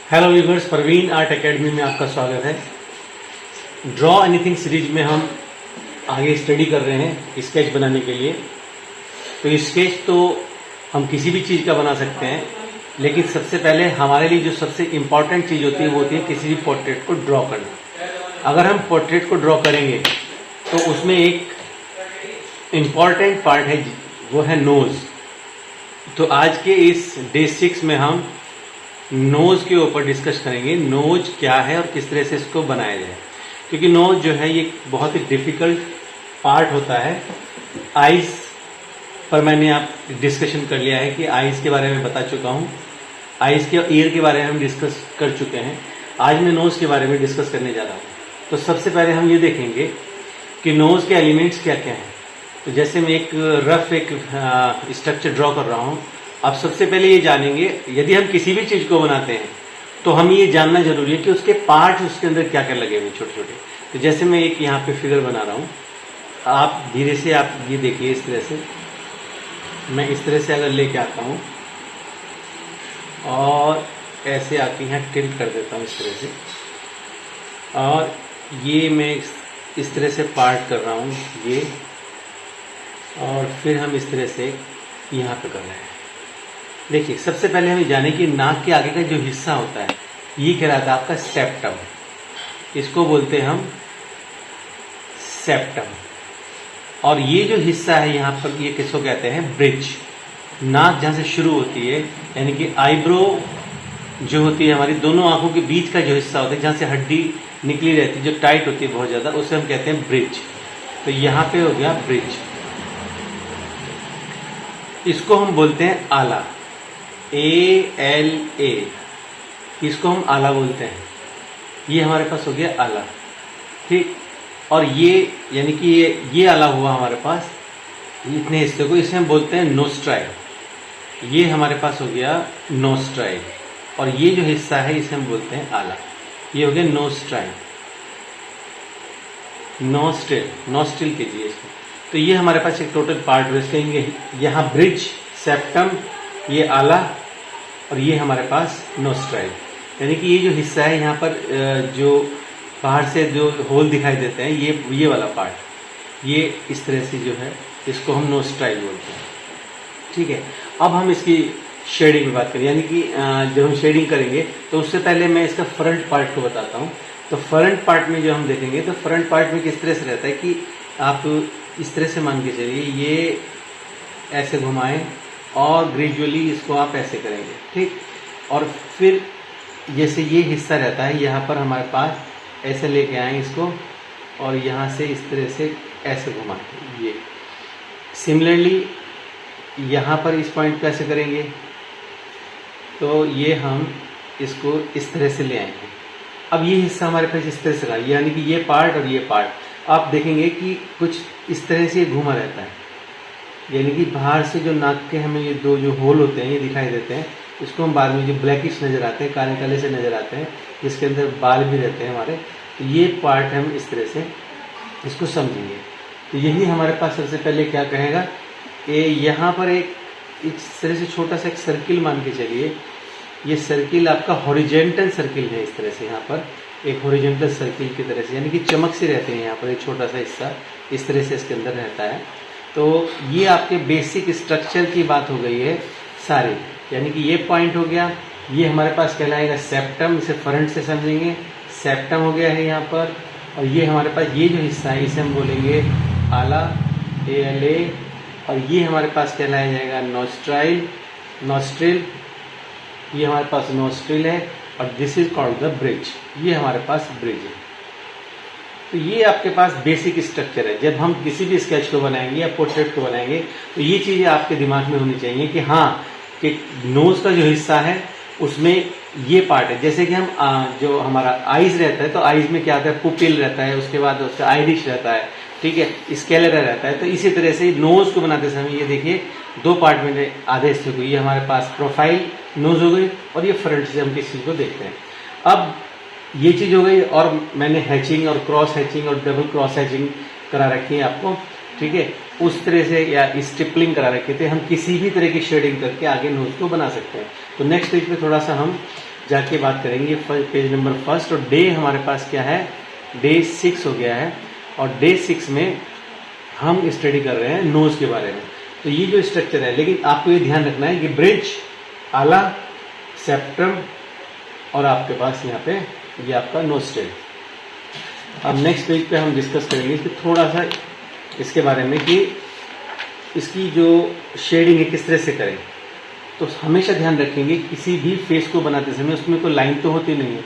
Hello viewers, Parveen art academy में आपका स्वागत है। ड्रॉ एनीथिंग सीरीज में हम आगे स्टडी कर रहे हैं स्केच बनाने के लिए। तो स्केच तो हम किसी भी चीज़ का बना सकते हैं, लेकिन सबसे पहले हमारे लिए जो सबसे इम्पॉर्टेंट चीज़ होती है वो होती है किसी भी पोर्ट्रेट को ड्रॉ करना। अगर हम पोर्ट्रेट को ड्रॉ करेंगे तो उसमें एक इम्पॉर्टेंट पार्ट है, वो है नोज़। तो आज के इस डे 6 में हम नोज के ऊपर डिस्कस करेंगे। नोज क्या है और किस तरह से इसको बनाया जाए, क्योंकि नोज जो है ये बहुत ही डिफिकल्ट पार्ट होता है। आईज पर मैंने आप डिस्कशन कर लिया है कि आईज के बारे में बता चुका हूँ, आईज के ईयर के बारे में हम डिस्कस कर चुके हैं। आज मैं नोज के बारे में डिस्कस करने जा रहा हूँ। तो सबसे पहले हम ये देखेंगे कि नोज के एलिमेंट्स क्या क्या हैं। तो जैसे मैं एक रफ स्ट्रक्चर ड्रॉ कर रहा हूँ, अब सबसे पहले ये जानेंगे, यदि हम किसी भी चीज़ को बनाते हैं तो हम ये जानना जरूरी है कि उसके पार्ट्स उसके अंदर क्या क्या लगे हुए छोटे छोटे। तो जैसे मैं एक यहाँ पे फिगर बना रहा हूँ, आप धीरे से आप ये देखिए, इस तरह से मैं इस तरह से अगर लेके आता हूँ और ऐसे आके यहाँ टिल्ट कर देता हूँ इस तरह से, और ये मैं इस तरह से पार्ट कर रहा हूँ ये, और फिर हम इस तरह से यहाँ पे कर रहे हैं। देखिए, सबसे पहले हमें जाने कि नाक के आगे का जो हिस्सा होता है ये कहलाता है आपका सेप्टम। इसको बोलते हैं हम सेप्टम। और ये जो हिस्सा है यहाँ पर, ये किसको कहते हैं? ब्रिज। नाक जहाँ से शुरू होती है, यानी कि आईब्रो जो होती है हमारी दोनों आंखों के बीच का जो हिस्सा होता है, जहाँ से हड्डी निकली रहती है, जो टाइट होती है बहुत ज़्यादा, उसे हम कहते हैं ब्रिज। तो यहाँ पे हो गया ब्रिज। इसको हम बोलते हैं आला, ALA, इसको हम आला बोलते हैं। ये हमारे पास हो गया आला, ठीक। और ये यानी कि ये आला हुआ हमारे पास, इतने हिस्से को, इसे हम बोलते हैं नोस्ट्राइल। ये हमारे पास हो गया नोस्ट्राइल, और ये जो हिस्सा है इसे हम बोलते हैं आला। ये हो गया नोस्ट्राइल, नोस्ट्रिल, नोस्ट्रिल कीजिए इसको। तो ये हमारे पास एक टोटल पार्ट है। कहेंगे यहाँ ब्रिज, सेप्टम, ये आला, और ये हमारे पास नोस्ट्राइल। यानी कि ये जो हिस्सा है यहाँ पर जो बाहर से जो होल दिखाई देते हैं, ये वाला पार्ट, ये इस तरह से जो है इसको हम नोस्ट्राइल बोलते हैं, ठीक है। अब हम इसकी शेडिंग की बात करें, यानी कि जब हम शेडिंग करेंगे तो उससे पहले मैं इसका फ्रंट पार्ट को बताता हूँ। तो फ्रंट पार्ट में जो हम देखेंगे, तो फ्रंट पार्ट में किस तरह से रहता है कि आप इस तरह से मान के चलिए, ये ऐसे घुमाएं और ग्रेजुअली इसको आप ऐसे करेंगे, ठीक। और फिर जैसे ये हिस्सा रहता है यहाँ पर हमारे पास, ऐसे लेके आए इसको, और यहाँ से इस तरह से ऐसे घुमाएं। ये सिमिलरली यहाँ पर इस पॉइंट पे ऐसे करेंगे, तो ये हम इसको इस तरह से ले आएंगे। अब ये हिस्सा हमारे पास इस तरह से रहा, यानी कि ये पार्ट और ये पार्ट आप देखेंगे कि कुछ इस तरह से घूमा रहता है, यानी कि बाहर से जो नाक के हमें ये दो जो होल होते हैं ये दिखाई देते हैं। इसको हम बाद में जो ब्लैकिश नज़र आते हैं, काले काले से नज़र आते हैं, जिसके अंदर बाल भी रहते हैं हमारे, तो ये पार्ट हम इस तरह से इसको समझेंगे। तो यही हमारे पास सबसे पहले क्या कहेगा कि यहाँ पर एक इस तरह से छोटा सा एक सर्किल मान के चलिए। ये सर्किल आपका हॉरिजेंटल सर्किल है, इस तरह से यहाँ पर एक हॉरिजेंटल सर्किल की तरह से, यानी कि चमक से रहते हैं यहाँ पर एक छोटा सा हिस्सा इस तरह से इसके अंदर रहता है। तो ये आपके बेसिक स्ट्रक्चर की बात हो गई है सारी, यानी कि ये पॉइंट हो गया, ये हमारे पास कहलाएगा सेप्टम। इसे फ्रंट से समझेंगे, सेप्टम हो गया है यहाँ पर। और ये हमारे पास ये जो हिस्सा है इसे हम बोलेंगे आला, ALA। और ये हमारे पास कहलाया जाएगा नोस्ट्राइल, नोस्ट्रिल। ये हमारे पास नोस्ट्रिल है, और this is called the bridge. ये हमारे पास ब्रिज है। तो ये आपके पास बेसिक स्ट्रक्चर है। जब हम किसी भी स्केच को बनाएंगे या पोर्ट्रेट को बनाएंगे, तो ये चीज़ें आपके दिमाग में होनी चाहिए कि हाँ, कि नोज का जो हिस्सा है उसमें ये पार्ट है। जैसे कि हम जो हमारा आईज रहता है, तो आईज में क्या आता है? पुपिल रहता है, उसके बाद उसका आइरिश रहता है, ठीक है, स्केलेरा रहता है। तो इसी तरह से नोज को बनाते समय ये देखिए दो पार्ट में आधे हिस्से को, ये हमारे पास प्रोफाइल नोज हो गई, और ये फ्रंट से हम किस चीज़ को देखते हैं। अब ये चीज़ हो गई, और मैंने हैचिंग और क्रॉस हैचिंग और डबल क्रॉस हैचिंग करा रखी है आपको, ठीक है। उस तरह से या स्टिपलिंग करा रखे थे, हम किसी भी तरह की शेडिंग करके आगे नोज को बना सकते हैं। तो नेक्स्ट पेज पे थोड़ा सा हम जाके बात करेंगे। पेज नंबर फर्स्ट, और डे हमारे पास क्या है, डे 6 हो गया है। और डे 6 में हम स्टडी कर रहे हैं नोज के बारे में। तो ये जो स्ट्रक्चर है, लेकिन आपको ये ध्यान रखना है कि ब्रिज, आला, सेप्टम और आपके पास यहाँ पे ये आपका नोस्ट्रल। अब नेक्स्ट पेज पे हम डिस्कस करेंगे कि थोड़ा सा इसके बारे में कि इसकी जो शेडिंग है किस तरह से करें। तो हमेशा ध्यान रखेंगे किसी भी फेस को बनाते समय उसमें कोई लाइन तो होती नहीं है।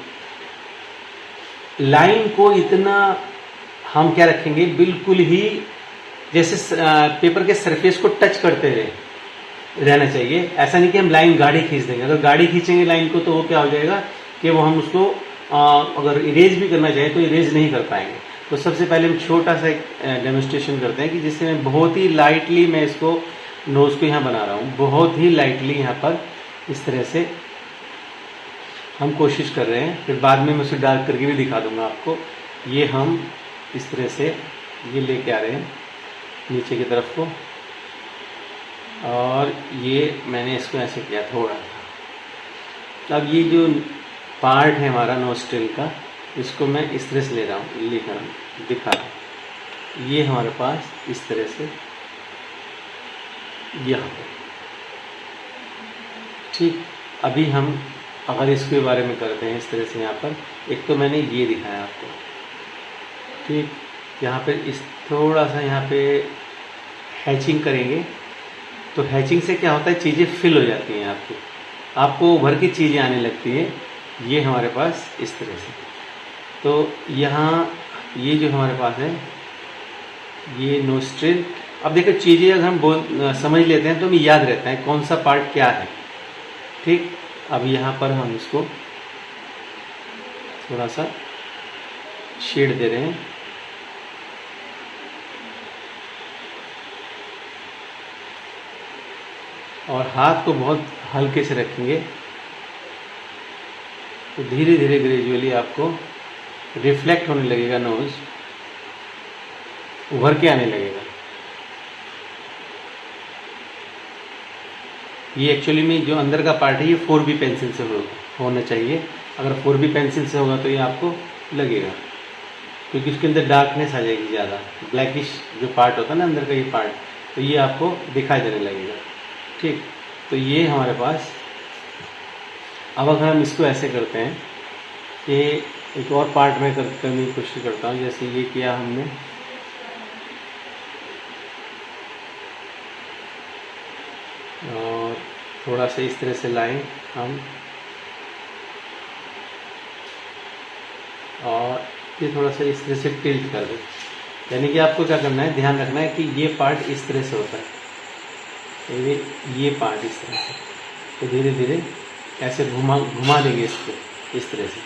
लाइन को इतना हम क्या रखेंगे, बिल्कुल ही जैसे पेपर के सरफेस को टच करते रहना चाहिए। ऐसा नहीं कि हम लाइन गाढ़ी खींच देंगे। अगर गाढ़ी खींचेंगे लाइन को तो वो क्या हो जाएगा कि वो हम उसको अगर इरेज भी करना चाहे तो इरेज नहीं कर पाएंगे। तो सबसे पहले हम छोटा सा एक डेमोन्स्ट्रेशन करते हैं कि जिससे मैं बहुत ही लाइटली मैं इसको नोज को यहाँ बना रहा हूँ, बहुत ही लाइटली यहाँ पर इस तरह से हम कोशिश कर रहे हैं। फिर बाद में मैं उसे डार्क करके भी दिखा दूंगा आपको। ये हम इस तरह से ये लेके आ रहे हैं नीचे की तरफ को, और ये मैंने इसको ऐसे किया थोड़ा। अब ये जो पार्ट है हमारा नोस्ट्रिल का, इसको मैं इस तरह से ले रहा हूँ, लेकर दिखा रहा हूँ। ये हमारे पास इस तरह से यहाँ पे, ठीक। अभी हम अगर इसके बारे में करते हैं इस तरह से, यहाँ पर एक तो मैंने ये दिखाया आपको, ठीक। यहाँ पे इस थोड़ा सा यहाँ पे हैचिंग करेंगे तो हैचिंग से क्या होता है, चीज़ें फिल हो जाती हैं आपको उभर की चीज़ें आने लगती हैं। ये हमारे पास इस तरह से। तो यहाँ ये जो हमारे पास है ये नोस्ट्रिल। अब देखो चीज़ें अगर हम समझ लेते हैं तो हमें याद रहता है कौन सा पार्ट क्या है, ठीक। अब यहाँ पर हम इसको थोड़ा सा शेड दे रहे हैं, और हाथ को बहुत हल्के से रखेंगे तो धीरे धीरे ग्रेजुअली आपको रिफ्लेक्ट होने लगेगा, नोज उभर के आने लगेगा। ये एक्चुअली में जो अंदर का पार्ट है ये 4B पेंसिल से होना चाहिए। अगर 4B पेंसिल से होगा तो ये आपको लगेगा, क्योंकि उसके अंदर डार्कनेस आ जाएगी ज़्यादा, ब्लैकिश जो पार्ट होता है ना अंदर का ये पार्ट, तो ये आपको दिखाई देने लगेगा, ठीक। तो ये हमारे पास, अब अगर हम इसको ऐसे करते हैं कि एक और पार्ट में करने की कोशिश करता हूँ। जैसे ये किया हमने, और थोड़ा सा इस तरह से लाएं हम, और ये थोड़ा सा इस तरह से टिल्ट कर दें। यानी कि आपको क्या करना है, ध्यान रखना है कि ये पार्ट इस तरह से होता है, ये पार्ट इस तरह से। तो धीरे धीरे ऐसे घुमा देंगे इसको इस तरह से,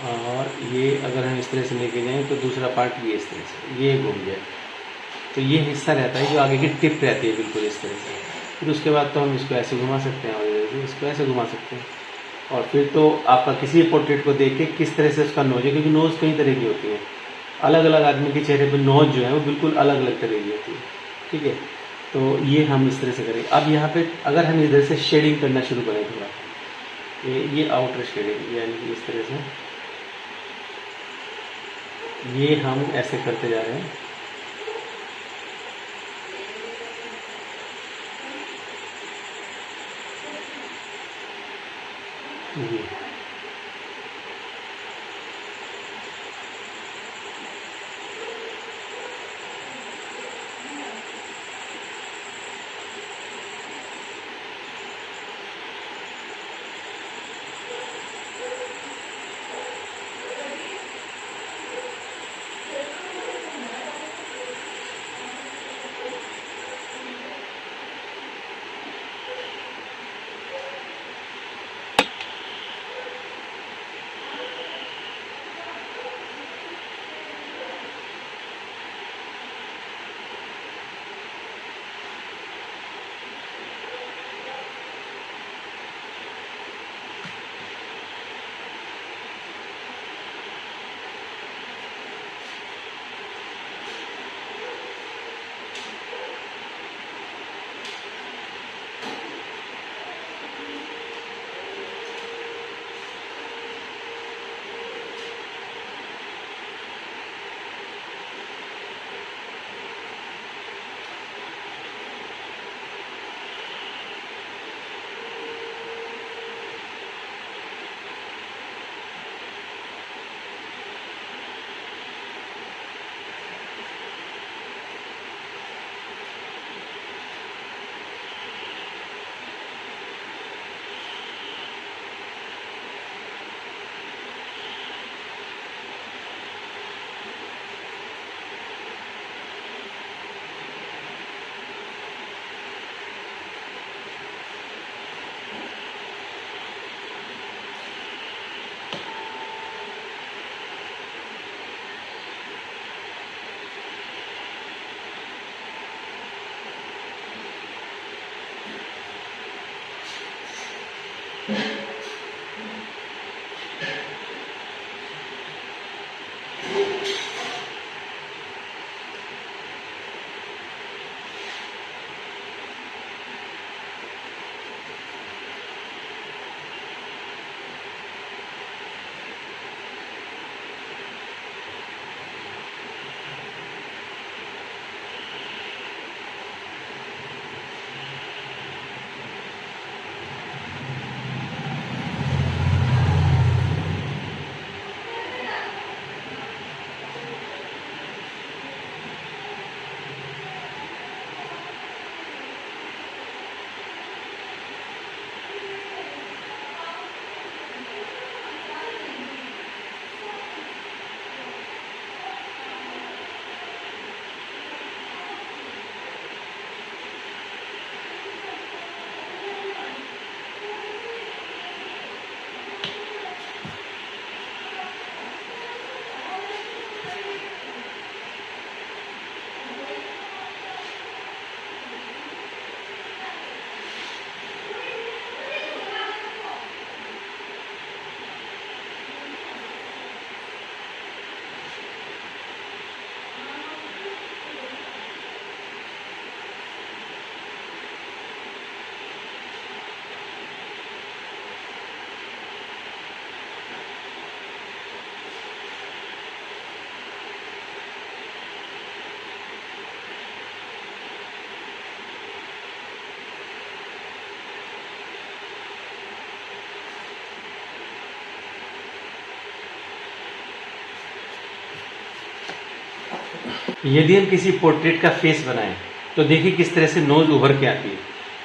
और ये अगर हम इस तरह से लेके जाएं तो दूसरा पार्ट ये इस तरह से ये घूम जाए। तो ये हिस्सा रहता है जो आगे की टिप रहती है बिल्कुल इस तरह से। फिर उसके बाद तो हम इसको ऐसे घुमा सकते हैं, और इसको ऐसे घुमा सकते हैं। और फिर तो आपका किसी पोर्ट्रेट को देख के किस तरह से उसका नोज है, क्योंकि नोज कई तरह की होती है, अलग अलग आदमी के चेहरे पर नोज जो है वो बिल्कुल अलग अलग तरह की होती है, ठीक है। तो ये हम इस तरह से करेंगे। अब यहाँ पे अगर हम इधर से शेडिंग करना शुरू करें थोड़ा, ये आउटर शेडिंग, यानी कि इस तरह से ये हम ऐसे करते जा रहे हैं। ये यदि हम किसी पोर्ट्रेट का फेस बनाएं तो देखिए किस तरह से नोज उभर के आती है।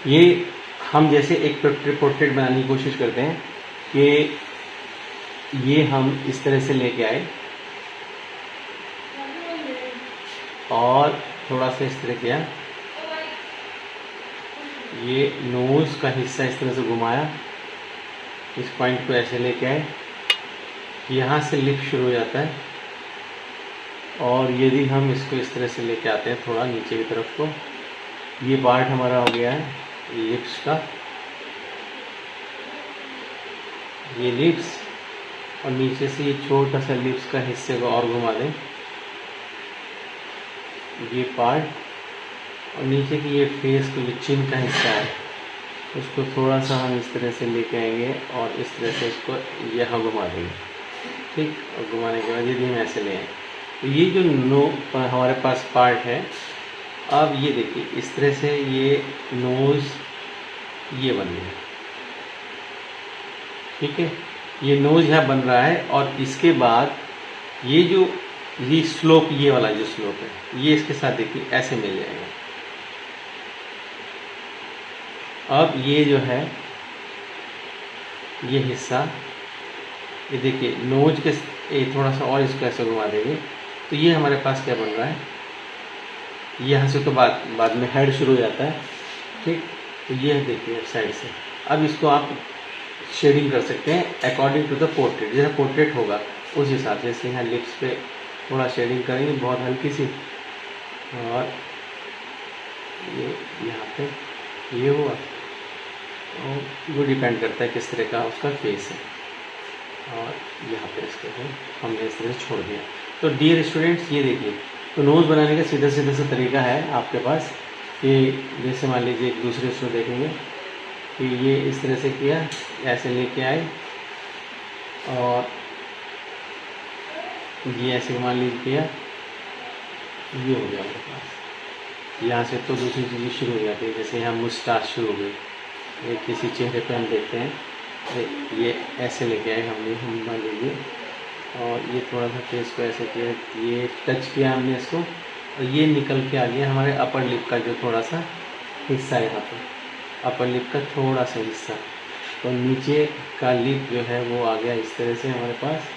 ये हम जैसे एक पोर्ट्रेट बनाने की कोशिश करते हैं कि ये हम इस तरह से लेके आए और थोड़ा सा इस तरह किया, ये नोज का हिस्सा इस तरह से घुमाया, इस पॉइंट को ऐसे लेके आए, यहाँ से लिप शुरू हो जाता है और यदि हम इसको इस तरह से लेके आते हैं थोड़ा नीचे की तरफ को, ये पार्ट हमारा हो गया है लिप्स का, ये लिप्स, और नीचे से ये छोटा सा लिप्स का हिस्से को और घुमा दें, ये पार्ट, और नीचे की ये फेस को जो चिन का हिस्सा है उसको थोड़ा सा हम इस तरह से लेके आएंगे और इस तरह से इसको यहाँ घुमा देंगे, ठीक। और घुमाने के बाद यदि हम ऐसे ले आए तो ये जो हमारे पास पार्ट है, अब ये देखिए इस तरह से ये नोज़ ये बन गया, ठीक है। ये नोज़ यहाँ बन रहा है और इसके बाद ये जो ये स्लोप, ये वाला जो स्लोप है ये इसके साथ देखिए ऐसे मिल जाएगा। अब ये जो है ये हिस्सा, ये देखिए नोज के थोड़ा सा और इसको ऐसे घुमा देंगे तो ये हमारे पास क्या बन रहा है, यहाँ से तो बाद में हेड शुरू हो जाता है, ठीक। तो ये देखिए साइड से, अब इसको आप शेडिंग कर सकते हैं अकॉर्डिंग टू द पोर्ट्रेट, जैसा पोर्ट्रेट होगा उस हिसाब से। जैसे यहाँ लिप्स पे थोड़ा शेडिंग करेंगे बहुत हल्की सी, और ये यहाँ पे ये हुआ, और वो डिपेंड करता है किस तरह का उसका फेस है, और यहाँ पे इसको हमने इस तरह से छोड़ दिया। तो डियर स्टूडेंट्स ये देखिए, तो नोज़ बनाने का सीधा सा तरीका है आपके पास कि जैसे मान लीजिए एक दूसरे उसको देखेंगे कि ये इस तरह से किया, ऐसे लेके आए और ये ऐसे मान लीजिए किया, ये हो गया हमारे पास। यहाँ से तो दूसरी चीज़ें शुरू हो जाती है, जैसे यहाँ मुस्टाच शुरू हो गई, ये किसी चेहरे पे हम देखते हैं, ये ऐसे लेके आए हमने, हम मान लीजिए, और ये थोड़ा सा फेस को ऐसे किया, ये टच किया हमने इसको, और ये निकल के आ गया हमारे अपर लिप का जो थोड़ा सा हिस्सा, यहाँ पे अपर लिप का थोड़ा सा हिस्सा, तो नीचे का लिप जो है वो आ गया इस तरह से हमारे पास,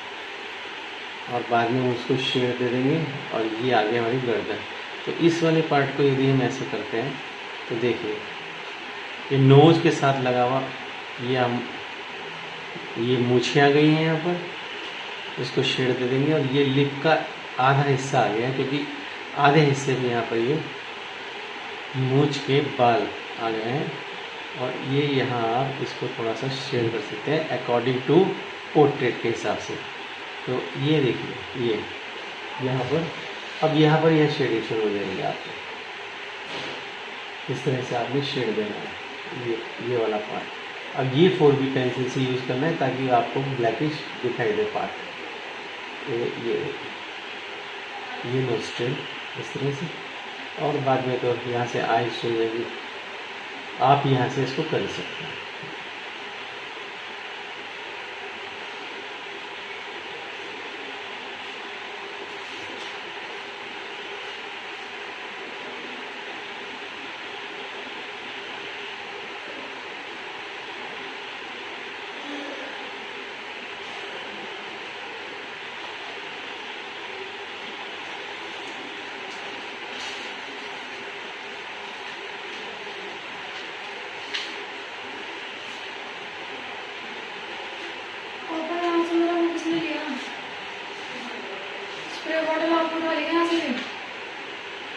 और बाद में उसको शेड दे देंगे, और ये आ गया हमारी गर्दन। तो इस वाले पार्ट को यदि हम ऐसे करते हैं तो देखिए ये नोज़ के साथ लगा हुआ, ये मूछें आ गई हैं यहाँ पर, इसको शेड दे देंगे, और ये लिप का आधा हिस्सा आ गया है क्योंकि आधे हिस्से में यहाँ पर ये मूछ के बाल आ गए हैं, और ये यहाँ आप इसको थोड़ा सा शेड कर सकते हैं अकॉर्डिंग टू पोर्ट्रेट के हिसाब से। तो ये देखिए ये यहाँ पर, अब यहाँ पर यह शेडिंग शुरू हो जाएगी आपको, इस तरह से आपने शेड देना है ये वाला पार्ट। अब ये 4B पेंसिल से यूज़ करना है ताकि आपको ब्लैकिश दिखाई दे पार्ट। तो ये नोस्ट्रिल इस तरह से, और बाद में तो यहाँ से आईज शुरू हो जाएगी, आप यहाँ से इसको कर सकते हैं।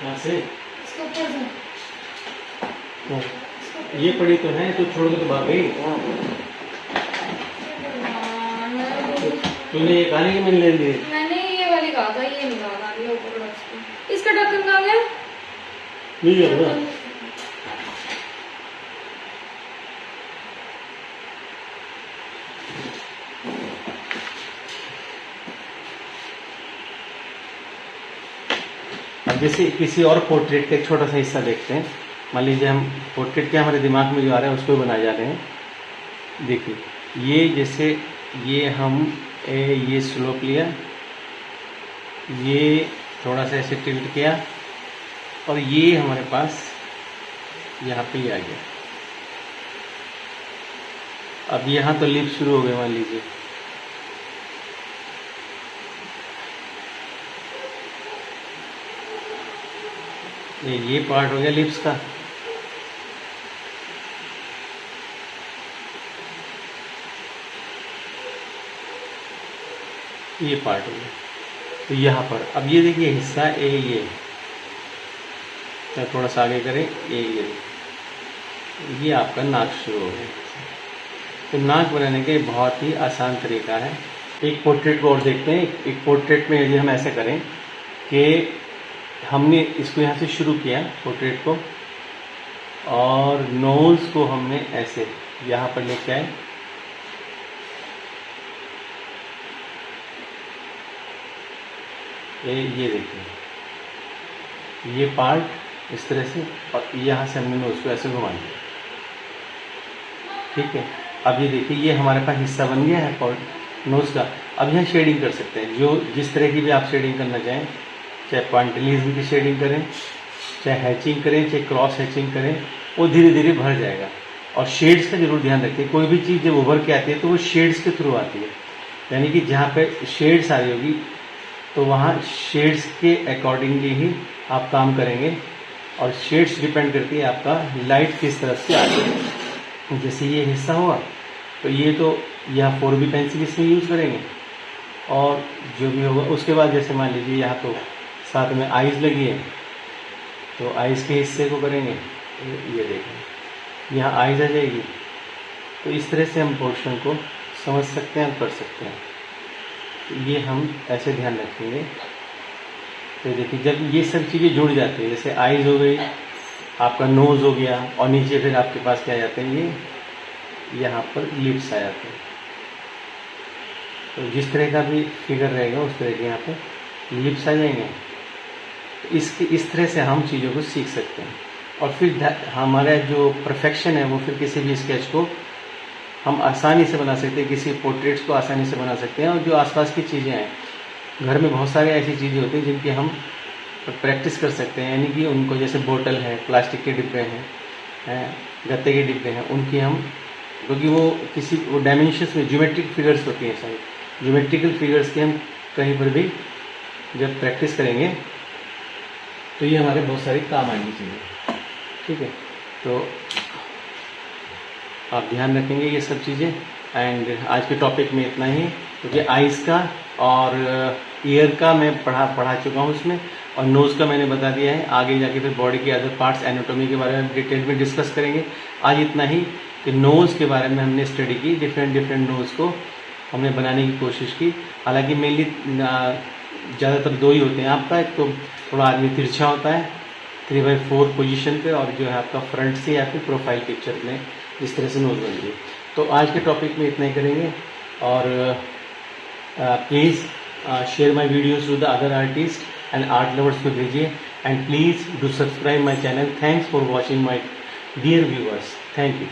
यहाँ से ये पड़ी तो है, तो छोड़ के तो भाग गई। तूने ये गाने की मैंने ले ली, मैंने ये वाली कहा था, ये नहीं कहा था। इसका ढक्कन कहाँ गया? नहीं है। अब जैसे किसी और पोर्ट्रेट का एक छोटा सा हिस्सा देखते हैं, मान लीजिए हम पोर्ट्रेट के हमारे दिमाग में जो आ रहा है उसको बनाए जा रहे हैं। देखिए ये जैसे ये हम ये स्लोप लिया, ये थोड़ा सा ऐसे टिल्ट किया और ये हमारे पास यहाँ पे ही आ गया। अब यहाँ तो लिप शुरू हो गए, मान लीजिए। ये पार्ट हो गया लिप्स का। ये पार्ट हो गया। तो यहाँ पर अब ये देखिए हिस्सा ये थोड़ा सा आगे करें, ये आपका नाक शुरू हो गया। तो नाक बनाने का बहुत ही आसान तरीका है। एक पोर्ट्रेट को और देखते हैं। एक पोर्ट्रेट में यदि हम ऐसे करें कि हमने इसको यहाँ से शुरू किया पोर्ट्रेट को, और नोज को हमने ऐसे यहाँ पर लेके आए, ये देखिए ये पार्ट इस तरह से, और यहाँ से हमने नोज को ऐसे घुमा दिया। ठीक है, अब ये देखिए ये हमारे पास हिस्सा बन गया है नोज का। अब यहाँ शेडिंग कर सकते हैं, जो जिस तरह की भी आप शेडिंग करना चाहें, चाहे पॉइंटलिज्म की शेडिंग करें, चाहे हैचिंग करें, चाहे क्रॉस हैचिंग करें, वो धीरे धीरे भर जाएगा। और शेड्स का जरूर ध्यान रखें, कोई भी चीज़ जब उभर के आती है तो वो शेड्स के थ्रू आती है। यानी कि जहाँ पे शेड्स आ रही होगी तो वहाँ शेड्स के अकॉर्डिंगली ही आप काम करेंगे, और शेड्स डिपेंड करती है आपका लाइट किस तरफ से आ रही है। जैसे ये हिस्सा हुआ तो ये तो यहाँ 4B पेंसिल इसमें यूज़ करेंगे, और जो भी होगा उसके बाद जैसे मान लीजिए यहाँ तो साथ में आइज़ लगी है तो आइज़ के हिस्से को करेंगे। ये देखें यहाँ आइज़ आ जाएगी। तो इस तरह से हम पोर्शन को समझ सकते हैं और कर सकते हैं। तो ये हम ऐसे ध्यान रखेंगे। तो देखिए जब ये सब चीज़ें जुड़ जाती है, जैसे आइज़ हो गई, आपका नोज़ हो गया, और नीचे फिर आपके पास क्या आ जाते हैं, ये यहाँ पर लिप्स आ जाते हैं। तो जिस तरह का भी फिगर रहेगा उस तरह के यहाँ पे लिप्स आ जाएंगे। तो इस तरह से हम चीज़ों को सीख सकते हैं, और फिर हमारा जो परफेक्शन है वो फिर किसी भी स्केच को हम आसानी से बना सकते हैं, किसी पोर्ट्रेट्स को आसानी से बना सकते हैं। और जो आसपास की चीज़ें हैं, घर में बहुत सारी ऐसी चीज़ें होती हैं जिनकी हम प्रैक्टिस कर सकते हैं। यानी कि उनको, जैसे बोतल है, प्लास्टिक के डिब्बे हैं, गत्ते के डिब्बे हैं, उनकी हम, क्योंकि वो डायमेंशंस में ज्योमेट्रिक फिगर्स होती हैं, सारी ज्योमेट्रिकल फिगर्स की हम कहीं पर भी जब प्रैक्टिस करेंगे तो ये हमारे बहुत सारे काम आएंगी चीज़ें। ठीक है, तो आप ध्यान रखेंगे ये सब चीज़ें। एंड आज के टॉपिक में इतना ही, क्योंकि आइज़ का और ईयर का मैं पढ़ा चुका हूँ उसमें, और नोज़ का मैंने बता दिया है। आगे जाके फिर बॉडी के अदर पार्ट्स, एनाटॉमी के बारे में डिटेल में डिस्कस करेंगे। आज इतना ही कि नोज़ के बारे में हमने स्टडी की, डिफरेंट नोज़ को हमने बनाने की कोशिश की। हालांकि मेनली ज़्यादातर 2 ही होते हैं आपका। एक तो थोड़ा आदमी तिरछा होता है 3/4 पोजीशन पे, और जो है आपका फ्रंट से या फिर प्रोफाइल पिक्चर में इस तरह से नोज बन रही है। तो आज के टॉपिक में इतना ही करेंगे, और please share my videos to the other artist and art lovers को भेजिए, and please do subscribe my channel. Thanks for watching my dear viewers. Thank you.